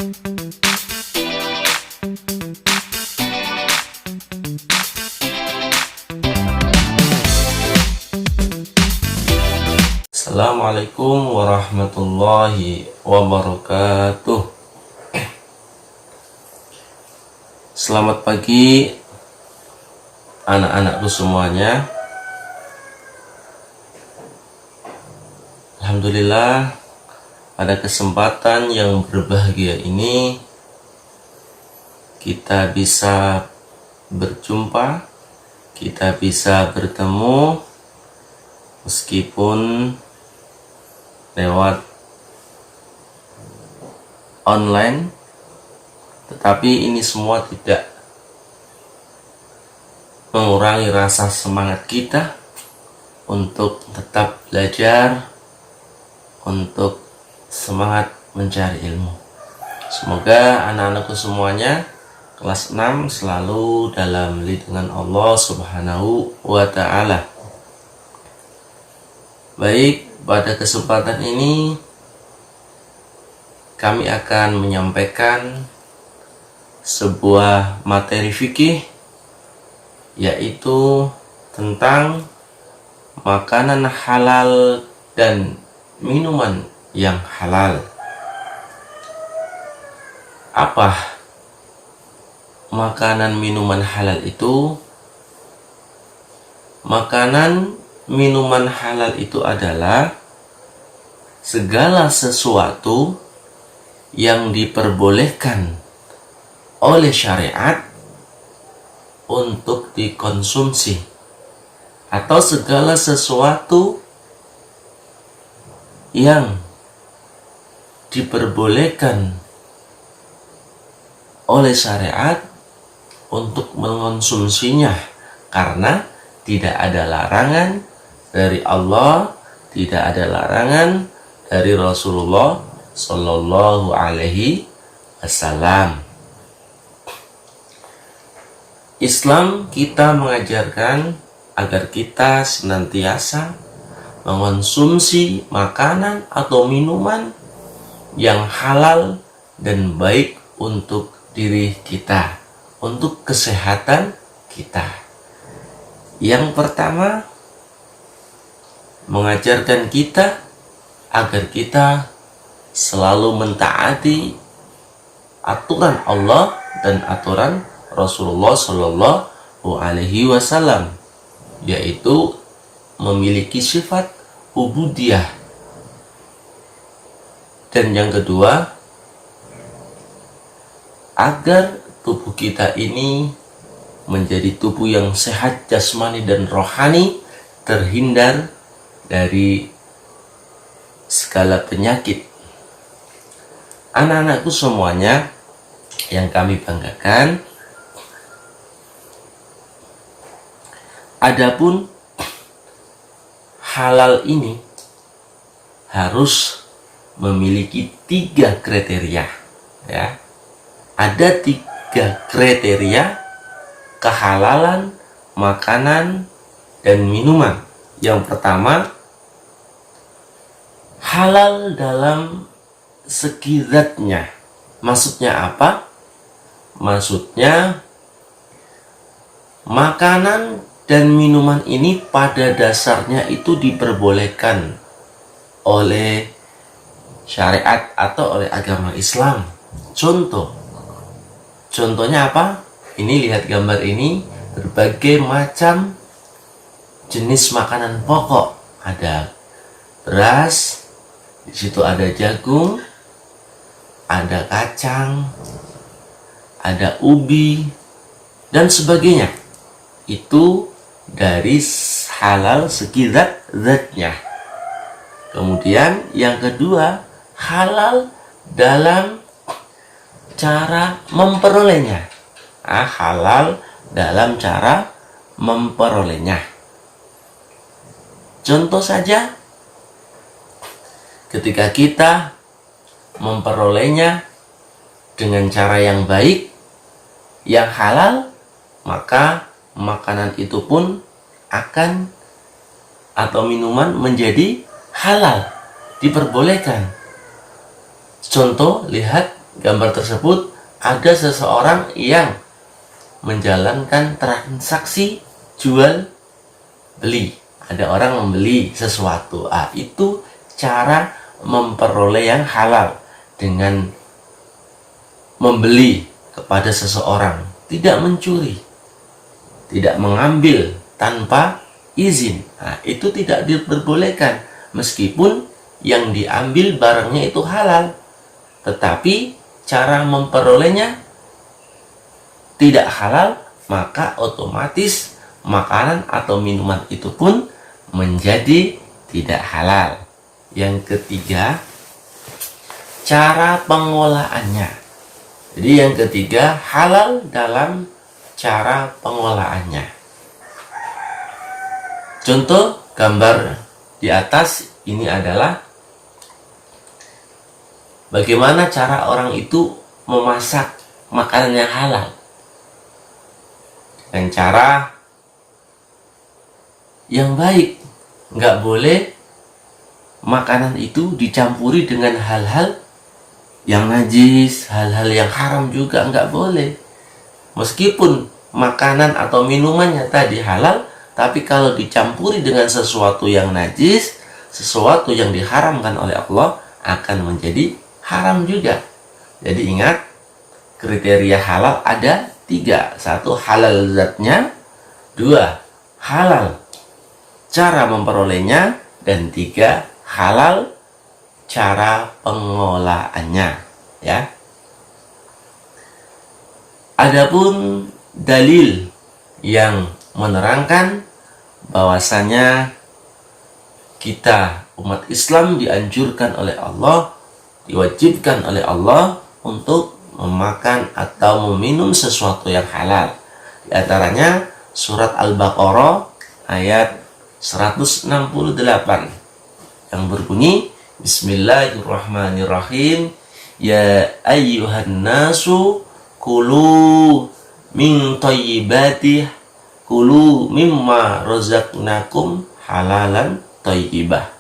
Assalamualaikum warahmatullahi wabarakatuh. Selamat pagi anak-anakku semuanya. Alhamdulillah, pada kesempatan yang berbahagia ini kita bisa berjumpa, kita bisa bertemu meskipun lewat online, tetapi ini semua tidak mengurangi rasa semangat kita untuk tetap belajar, untuk semangat mencari ilmu. Semoga anak-anakku semuanya kelas 6 selalu dalam lindungan Allah Subhanahu wa ta'ala. Baik, pada kesempatan ini kami akan menyampaikan sebuah materi fikih, yaitu tentang makanan halal dan minuman yang halal. Apa makanan minuman halal itu? Makanan minuman halal itu adalah segala sesuatu yang diperbolehkan oleh syariat untuk dikonsumsi, atau segala sesuatu yang diperbolehkan oleh syariat untuk mengonsumsinya, karena tidak ada larangan dari Allah, tidak ada larangan dari Rasulullah Shallallahu Alaihi Wasallam. Islam kita mengajarkan agar kita senantiasa mengonsumsi makanan atau minuman yang halal dan baik untuk diri kita, untuk kesehatan kita. Yang pertama, mengajarkan kita agar kita selalu mentaati aturan Allah dan aturan Rasulullah Shallallahu Alaihi Wasallam, yaitu memiliki sifat ubudiyah. Dan yang kedua, agar tubuh kita ini menjadi tubuh yang sehat jasmani dan rohani, terhindar dari segala penyakit. Anak-anakku semuanya yang kami banggakan, adapun halal ini harus memiliki 3 kriteria, ya. Ada 3 kriteria kehalalan makanan dan minuman. Yang pertama, halal dalam segi zatnya. Maksudnya apa? Maksudnya makanan dan minuman ini pada dasarnya itu diperbolehkan oleh syariat atau oleh agama Islam. Contohnya apa? Ini, lihat gambar ini, berbagai macam jenis makanan pokok. Ada beras, di situ ada jagung, ada kacang, ada ubi, dan sebagainya. Itu dari halal segi zatnya. Kemudian yang kedua, halal dalam cara memperolehnya. Halal dalam cara memperolehnya. Contoh saja, ketika kita memperolehnya dengan cara yang baik, yang halal, maka makanan itu pun akan, atau minuman menjadi halal, diperbolehkan. Contoh, lihat gambar tersebut ada seseorang yang menjalankan transaksi jual beli. Ada orang membeli sesuatu. Itu cara memperoleh yang halal dengan membeli kepada seseorang, tidak mencuri, tidak mengambil tanpa izin. Itu tidak diperbolehkan meskipun yang diambil barangnya itu halal, tetapi cara memperolehnya tidak halal, maka otomatis makanan atau minuman itu pun menjadi tidak halal. Yang ketiga, cara pengolahannya. Jadi yang ketiga, halal dalam cara pengolahannya. Contoh gambar di atas ini adalah bagaimana cara orang itu memasak makanan yang halal. Dan cara yang baik, nggak boleh makanan itu dicampuri dengan hal-hal yang najis, hal-hal yang haram juga nggak boleh. Meskipun makanan atau minumannya tadi halal, tapi kalau dicampuri dengan sesuatu yang najis, sesuatu yang diharamkan oleh Allah, akan menjadi haram juga. Jadi ingat, kriteria halal ada 3. 1, halal zatnya. 2, halal cara memperolehnya. Dan 3, halal cara pengolahannya. Ya. Adapun dalil yang menerangkan bahwasanya kita umat Islam dianjurkan oleh Allah, diwajibkan oleh Allah untuk memakan atau meminum sesuatu yang halal. Di antaranya surat Al-Baqarah ayat 168 yang berbunyi, Bismillahirrahmanirrahim, Ya ayyuhan nasu kulu min thayyibati kulu mimma razaqnakum halalan thayyibah.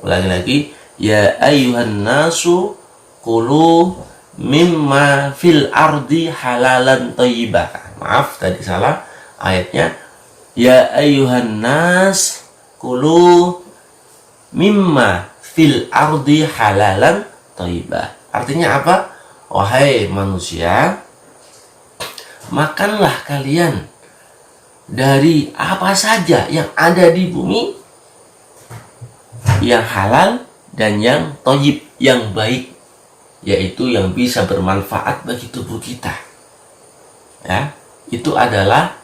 Ulangi lagi, Ya ayyuhan nasu kulu mimma fil ardi halalan thayyibah. Maaf, tadi salah ayatnya. Ya ayyuhan nas kulu mimma fil ardi halalan thayyibah. Artinya apa? Wahai manusia, makanlah kalian dari apa saja yang ada di bumi yang halal dan yang thayyib, yang baik, yaitu yang bisa bermanfaat bagi tubuh kita. Ya, itu adalah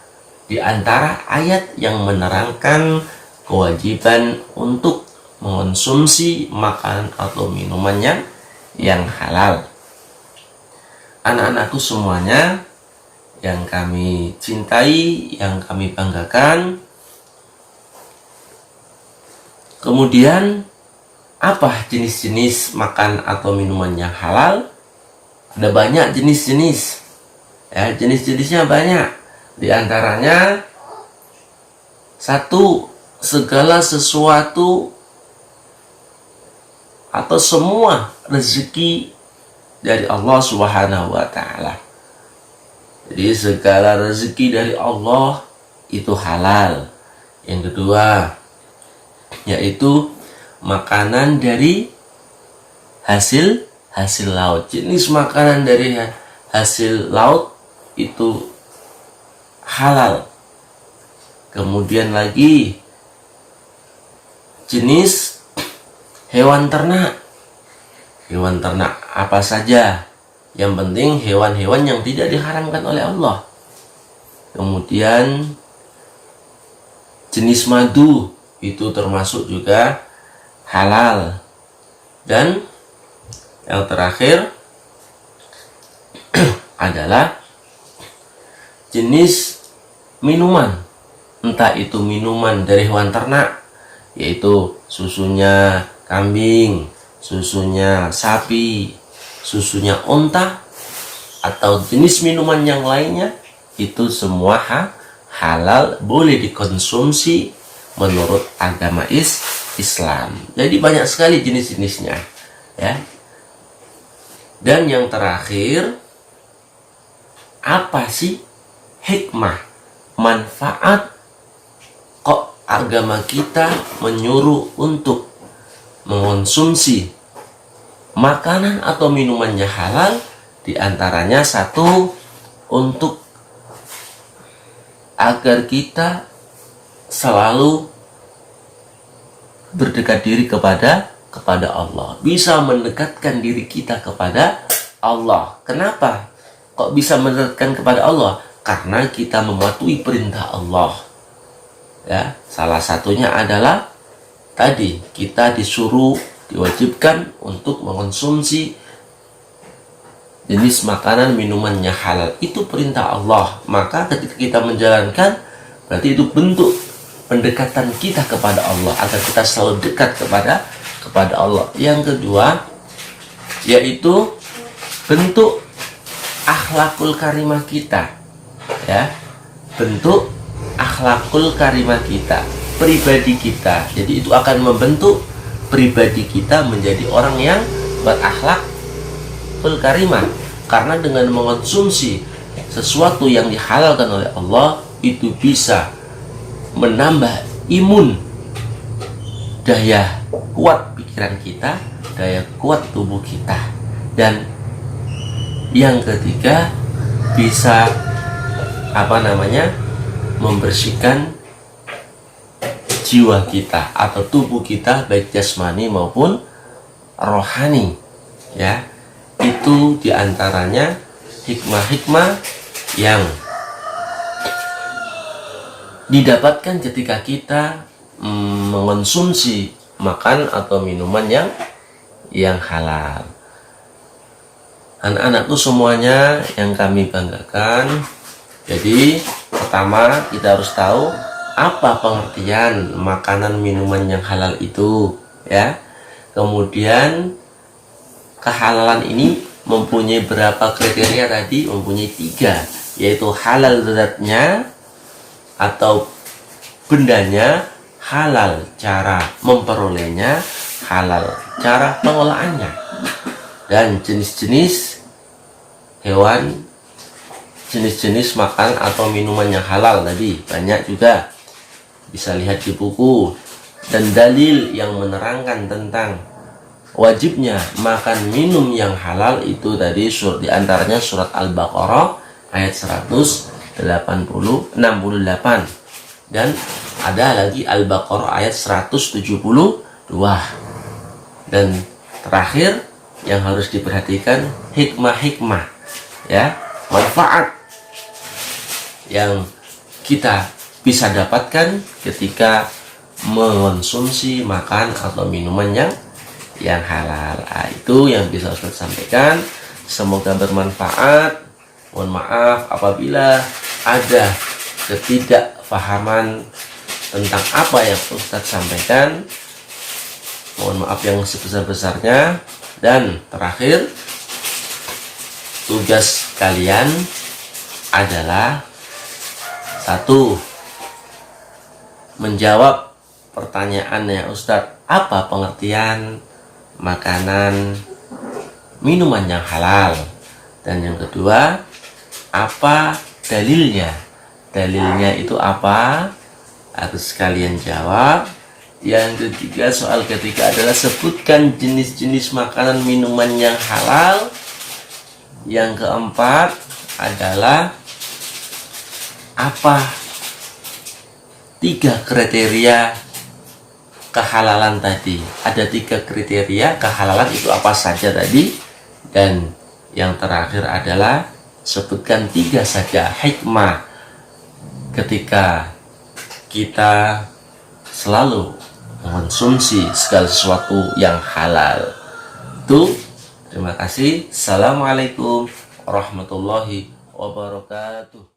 di antara ayat yang menerangkan kewajiban untuk mengonsumsi makanan atau minuman yang halal. Anak-anakku semuanya yang kami cintai, yang kami banggakan, kemudian apa jenis-jenis makan atau minuman yang halal? Ada banyak jenis-jenis. Ya, jenis-jenisnya banyak. Di antaranya 1, segala sesuatu atau semua rezeki dari Allah Subhanahu wa taala. Jadi segala rezeki dari Allah itu halal. Yang kedua, yaitu makanan dari hasil laut. Jenis makanan dari hasil laut itu halal. Kemudian lagi jenis hewan ternak. Hewan ternak apa saja, yang penting hewan-hewan yang tidak diharamkan oleh Allah. Kemudian jenis madu itu termasuk juga halal. Dan yang terakhir adalah jenis minuman, entah itu minuman dari hewan ternak, yaitu susunya kambing, susunya sapi, susunya unta, atau jenis minuman yang lainnya, itu semua halal, boleh dikonsumsi menurut agama Islam. Jadi banyak sekali jenis-jenisnya, ya. Dan yang terakhir, apa sih hikmah, manfaat kok agama kita menyuruh untuk mengonsumsi makanan atau minumannya halal? Di antaranya satu, untuk agar kita selalu berdekat diri kepada Allah, bisa mendekatkan diri kita kepada Allah. Kenapa kok bisa mendekatkan kepada Allah? Karena kita mematuhi perintah Allah. Ya, salah satunya adalah tadi kita diwajibkan untuk mengonsumsi jenis makanan minumannya halal. Itu perintah Allah. Maka ketika kita menjalankan, berarti itu bentuk pendekatan kita kepada Allah, agar kita selalu dekat kepada Allah. Yang kedua, yaitu bentuk akhlakul karimah kita, ya, bentuk akhlakul karimah kita, pribadi kita. Jadi itu akan membentuk pribadi kita menjadi orang yang berakhlakul karimah, karena dengan mengonsumsi sesuatu yang dihalalkan oleh Allah, itu bisa menambah imun, daya kuat pikiran kita, daya kuat tubuh kita. Dan yang ketiga, bisa membersihkan jiwa kita atau tubuh kita, baik jasmani maupun rohani. Ya, itu diantaranya hikmah-hikmah yang didapatkan ketika kita mengonsumsi makan atau minuman yang halal. Anak-anakku semuanya yang kami banggakan, jadi pertama kita harus tahu apa pengertian makanan minuman yang halal itu, ya. Kemudian kehalalan ini mempunyai berapa kriteria tadi? Mempunyai 3, yaitu halal zatnya atau bendanya, halal cara memperolehnya, halal cara pengolahannya. Dan jenis-jenis hewan, jenis-jenis makan atau minuman yang halal tadi banyak juga, bisa lihat di buku. Dan dalil yang menerangkan tentang wajibnya makan minum yang halal itu tadi diantaranya surat Al-Baqarah ayat 168, dan ada lagi Al-Baqarah ayat 172. Dan terakhir yang harus diperhatikan, hikmah-hikmah, ya, manfaat yang kita bisa dapatkan ketika mengonsumsi makan atau minuman yang halal. Itu yang bisa Ustaz sampaikan. Semoga bermanfaat. Mohon maaf apabila ada ketidakfahaman tentang apa yang Ustaz sampaikan. Mohon maaf yang sebesar-besarnya. Dan terakhir, tugas kalian adalah satu, menjawab pertanyaannya Ustaz, apa pengertian makanan minuman yang halal? Dan yang kedua, apa dalilnya? Dalilnya itu apa? Harus kalian jawab. Yang ketiga, soal ketiga adalah sebutkan jenis-jenis makanan minuman yang halal. Yang keempat adalah apa 3 kriteria kehalalan tadi. Ada 3 kriteria kehalalan, itu apa saja tadi. Dan yang terakhir adalah sebutkan 3 saja hikmah ketika kita selalu mengonsumsi segala sesuatu yang halal. Itu, terima kasih. Assalamualaikum warahmatullahi wabarakatuh.